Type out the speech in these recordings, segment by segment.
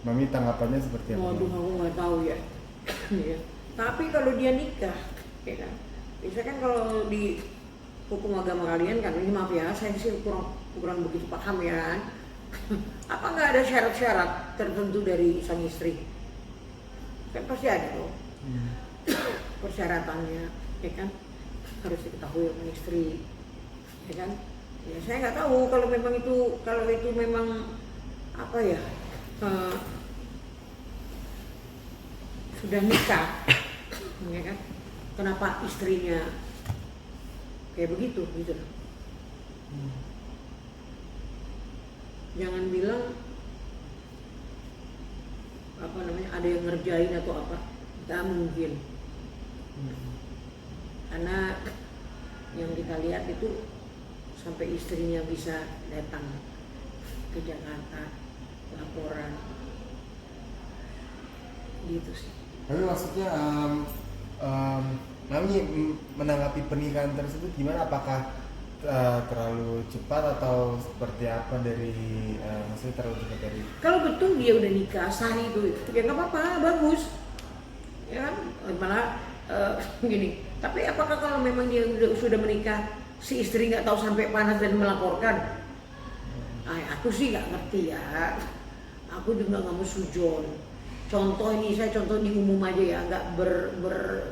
Mami tanggapannya seperti apa? Waduh, aku nggak tahu ya. Ya. Tapi kalau dia nikah, ya kan, biasanya kan kalau di hukum agama kalian kan, ini maaf ya, saya sih kurang begitu paham ya. Apa nggak ada syarat-syarat tertentu dari sang istri? Kan pasti ada tuh persyaratannya, ya kan, harus diketahui oleh istri, ya kan. Ya saya nggak tahu kalau itu memang apa ya, sudah nikah, ya kan, kenapa istrinya kayak begitu gitu loh. Jangan bilang apa namanya ada yang ngerjain atau apa, nggak mungkin. Karena yang kita lihat itu sampai istrinya bisa datang ke Jakarta laporan gitu sih. Tapi maksudnya Mami menanggapi pernikahan tersebut gimana? Apakah terlalu cepat atau seperti apa dari maksudnya terlalu cepat dari? Kalau betul dia udah nikah sah itu ya nggak apa-apa, bagus ya kan, malah gini. Tapi apakah kalau memang dia sudah menikah si istri nggak tahu sampai panas dan melaporkan? Aku sih nggak ngerti ya, aku juga nggak mau sujon. Contoh ini saya contoh di umum aja ya, nggak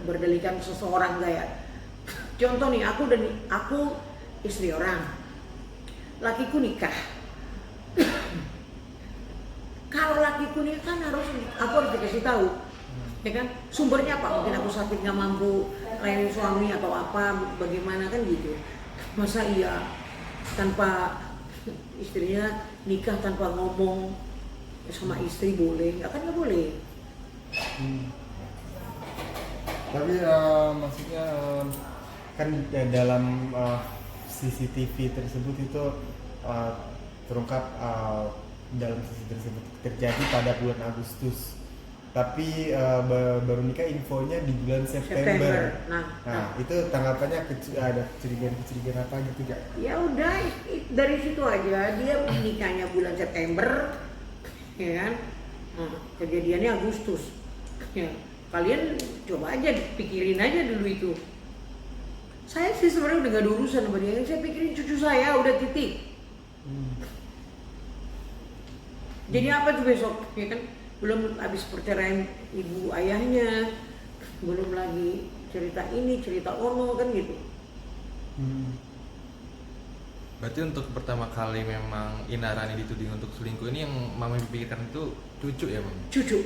berdalikan seseorang nggak ya. Contoh nih, aku istri orang, lakiku nikah. Kalau lakiku nikah kan aku harus dikasih tahu, ya kan? Sumbernya apa? Mungkin aku sakit nggak mampu layanin suami atau apa, bagaimana kan gitu. Masa iya tanpa istrinya nikah tanpa ngomong sama istri boleh? Nggak boleh. Tapi maksudnya kan dalam CCTV tersebut itu terungkap dalam CCTV tersebut terjadi pada bulan Agustus. Tapi baru nikah infonya di bulan September. Nah, itu tanggapannya ada kecurigaan apa gitu gak? Ya udah dari situ aja, dia nikahnya bulan September, ya kan? Kejadiannya Agustus. Ya, kalian coba aja pikirin aja dulu itu. Saya sih sebenarnya udah gak ada urusan sama dia, saya pikirin cucu saya udah titik. Jadi apa tuh besok, ya kan? Belum habis perceraian ibu ayahnya, belum lagi cerita ini, cerita ono kan gitu. Berarti untuk pertama kali memang Inarani dituding untuk selingkuh ini yang Mami pikirkan itu cucu ya, Mami? Cucu.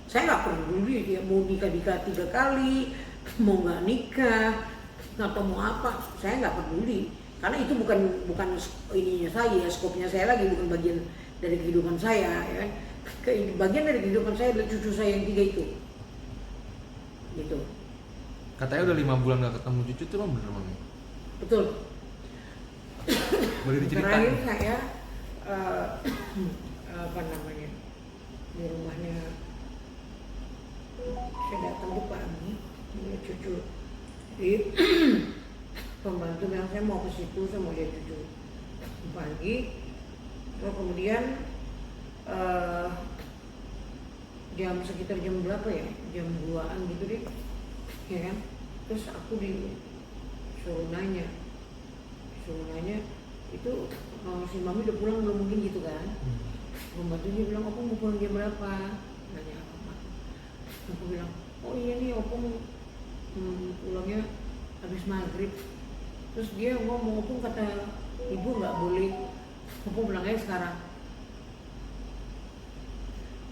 Saya nggak peduli dia mau nikah 3 kali, mau nggak nikah, atau mau apa, saya nggak peduli. Karena itu bukan ininya saya, skopnya saya lagi, bukan bagian dari kehidupan saya, ya kan? Bagian dari kehidupan saya adalah cucu saya yang 3 itu. Gitu. Katanya udah 5 bulan gak ketemu cucu, itu emang bener, Mami? Betul. Boleh diceritain? Terakhir saya apa namanya, di rumahnya saya datang ke pagi, melihat cucu. Jadi pembantu bilang saya mau ke situ, saya mau lihat cucu pagi. Terus kemudian sekitar jam berapa ya, jam 2-an gitu deh, ya kan. Terus aku disuruh nanya itu si Mami udah pulang belum, mungkin gitu kan. Pembantunya bilang, "Opung mau pulang jam berapa?" Nanya apa. Aku bilang, "Oh iya nih Opung pulangnya habis maghrib." Terus dia ngomong, "Opung kata ibu nggak boleh Opung pulang aja sekarang."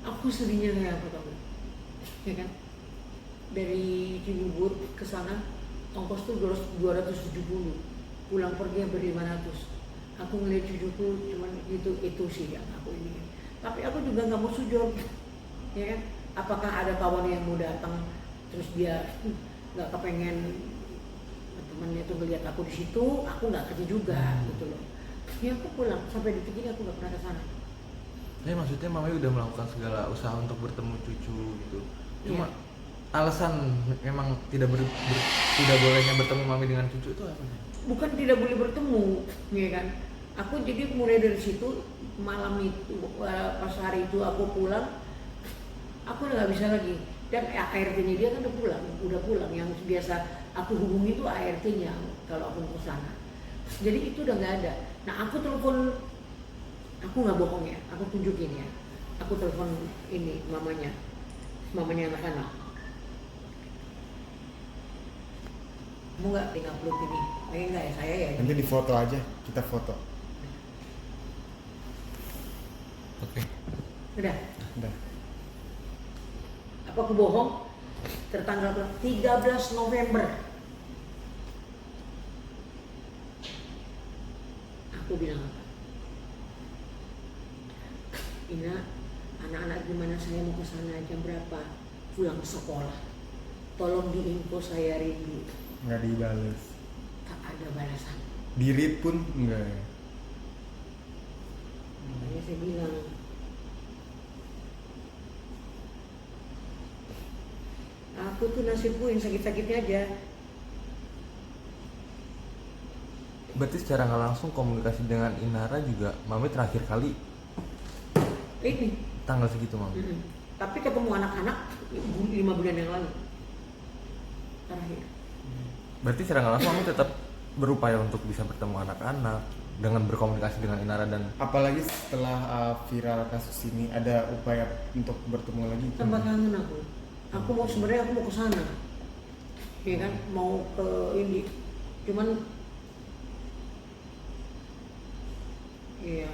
Aku sedihnya kayak apa kamu, ya kan? Dari Cibubur ke sana ongkos tuh 270, pulang pergi hampir 500. Aku ngeliat cucuku cuman itu sih yang aku ini. Tapi aku juga nggak mau sujon, ya kan? Apakah ada kawan yang mau datang terus dia nggak kepengen temannya tuh ngeliat aku di situ, aku nggak kerja juga gitu loh. Ya aku pulang, sampai detik ini aku nggak pernah ke sana. Ya maksudnya Mami udah melakukan segala usaha untuk bertemu cucu gitu. Cuma alasan memang tidak bolehnya bertemu Mami dengan cucu itu apa? Bukan tidak boleh bertemu, ya kan? Aku jadi mulai dari situ malam itu pas hari itu aku pulang, aku udah nggak bisa lagi. Dan ART-nya dia kan udah pulang. Yang biasa aku hubungi itu ART-nya kalau aku ke sana. Jadi itu udah nggak ada. Nah aku telepon, aku nggak bohong ya, aku tunjukin ya. Aku telepon ini mamanya anak-anak. Mau nggak upload ini? Enggak ya saya ya. Nanti di foto aja, kita foto. Oke. Udah. Udah. Apa aku bohong? Tertanggal 13 November. Aku bilang apa? Ina, anak-anak gimana saya mau ke sana jam berapa? Pulang sekolah. Tolong diinfo saya rindu. Nggak dibales. Tak ada balasan. Di-read pun enggak. Makanya saya bilang, aku tuh nasibku yang sakit-sakitnya aja. Berarti secara nggak langsung komunikasi dengan Inara juga Mami terakhir kali Ini. tanggal segitu Mami. Tapi ketemu anak-anak 5 bulan yang lalu. Terakhir. Berarti secara nggak langsung Mami tetap berupaya untuk bisa bertemu anak-anak dengan berkomunikasi dengan Inara dan Apalagi setelah viral kasus ini ada upaya untuk bertemu lagi. Tambah kangen aku. Aku mau sebenarnya aku mau ke sana. Ya kan, mau ke ini. Cuman iya.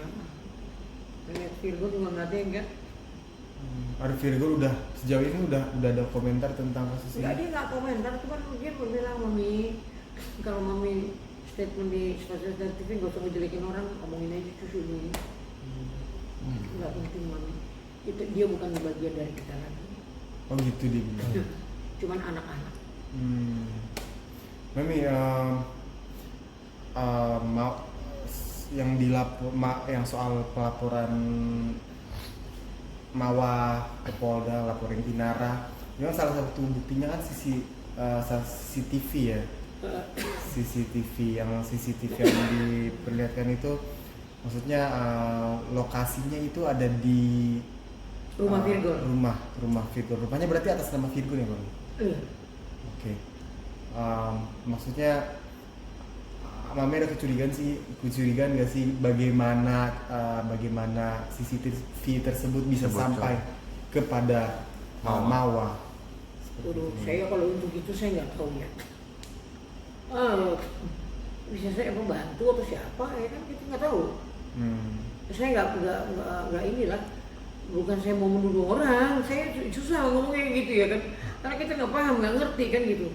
Lihat Virgo juga nggak ada enggak? Ada Virgo udah sejauh ini udah ada komentar tentang kasus Enggak, ini. dia nggak komentar, cuman dia bilang mami kalau mami statement di stasiun TV nggak usah ngejelekin orang, ngomongin aja cucu ini. Nggak penting mami. Itu dia bukan bagian dari kita lagi. Oh gitu dia bilang. Cuman anak-anak. Mami, yang soal pelaporan Mawa ke Polda laporin Inara, memang salah satu buktinya kan CCTV ya. CCTV yang diperlihatkan itu maksudnya lokasinya itu ada di Rumah Virgo. Rumah Virgo. Rumahnya berarti atas nama Virgo ya, Bang? Iya. Oke. Maksudnya Mami ada kecurigaan nggak sih bagaimana CCTV tersebut bisa Bocor. sampai kepada Mawa? Waduh, saya kalau untuk itu saya nggak tahu ya. Bisa saya membantu atau siapa ya kan kita nggak tahu. Saya nggak inilah. Bukan saya mau menuduh orang, saya susah ngomongnya gitu ya kan. Karena kita nggak paham, nggak ngerti kan gitu.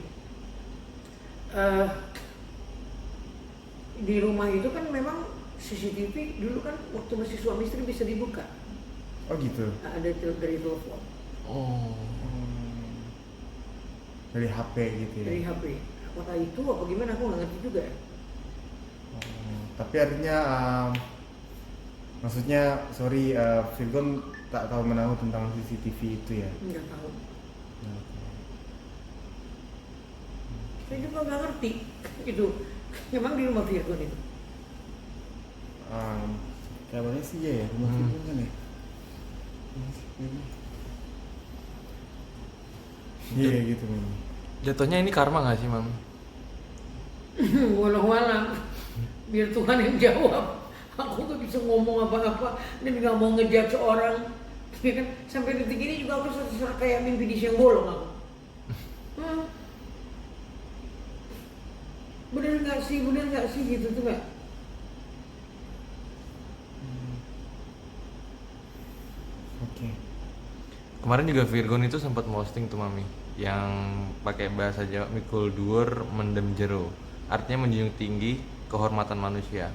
Di rumah itu kan memang CCTV dulu kan waktu masih suami istri bisa dibuka. Oh gitu. Ada dari telepon, oh Dari HP gitu ya. dari HP. Apakah itu apa gimana aku nggak ngerti juga. Tapi artinya maksudnya sorry Virgon tak tahu menahu tentang CCTV itu ya. Nggak tahu. Saya juga nggak ngerti gitu. Memang di rumah Virgon itu. Kabarnya sih ya rumah Virgon kan ya. Iya gitu memang. jatuhnya ini karma nggak sih Mami? Walau-walau biar Tuhan yang jawab. Aku gak bisa ngomong apa-apa dan nggak mau ngejar seorang. Ya kan sampai detik ini juga aku seserah kayak mimpi di siang bolong aku. Bener nggak sih gitu tuh nggak? Oke. Kemarin juga Virgon itu sempat posting tuh Mami yang pakai bahasa Jawa mikul dhuwur mendem jero, artinya menjunjung tinggi kehormatan manusia.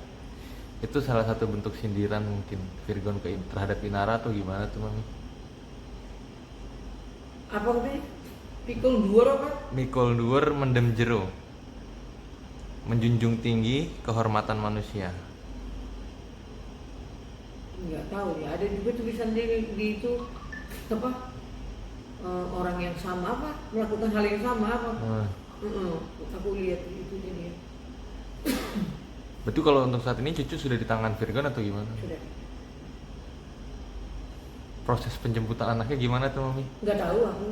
Itu salah satu bentuk sindiran mungkin Virgon terhadap Inara atau gimana tuh Mami? Apa katanya? Pikul dhuwur apa? Mikul dhuwur mendem jero, menjunjung tinggi kehormatan manusia. Nggak tahu ya. Ada juga tulisan di itu apa? Orang yang sama apa melakukan hal yang sama apa? Aku lihat itu jadi. Berarti kalau untuk saat ini cucu sudah di tangan Virgon atau gimana? Sudah. proses penjemputan anaknya gimana tuh mami? Nggak tahu aku.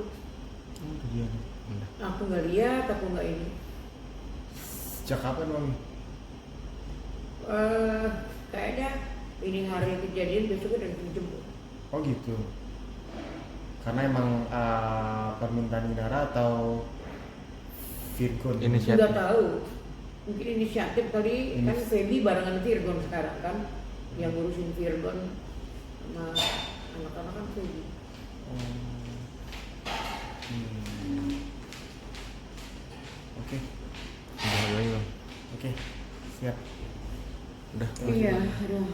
Oh, itu dia nih. Udah. Aku nggak lihat, aku nggak ini. Sejak kapan mami? Kayaknya ini hari kejadian besoknya udah dijemput. Oh gitu. Karena emang permintaan Inara atau Virgon? Inisiatif. Nggak tahu. Mungkin inisiatif kali, kan Feby barengan Virgon sekarang kan, yang ngurusin Virgon sama anak-anak kan Feby. Oh. Hmm. Oke, Udah lagi bang. oke, siap. Udah. Iya, aduh.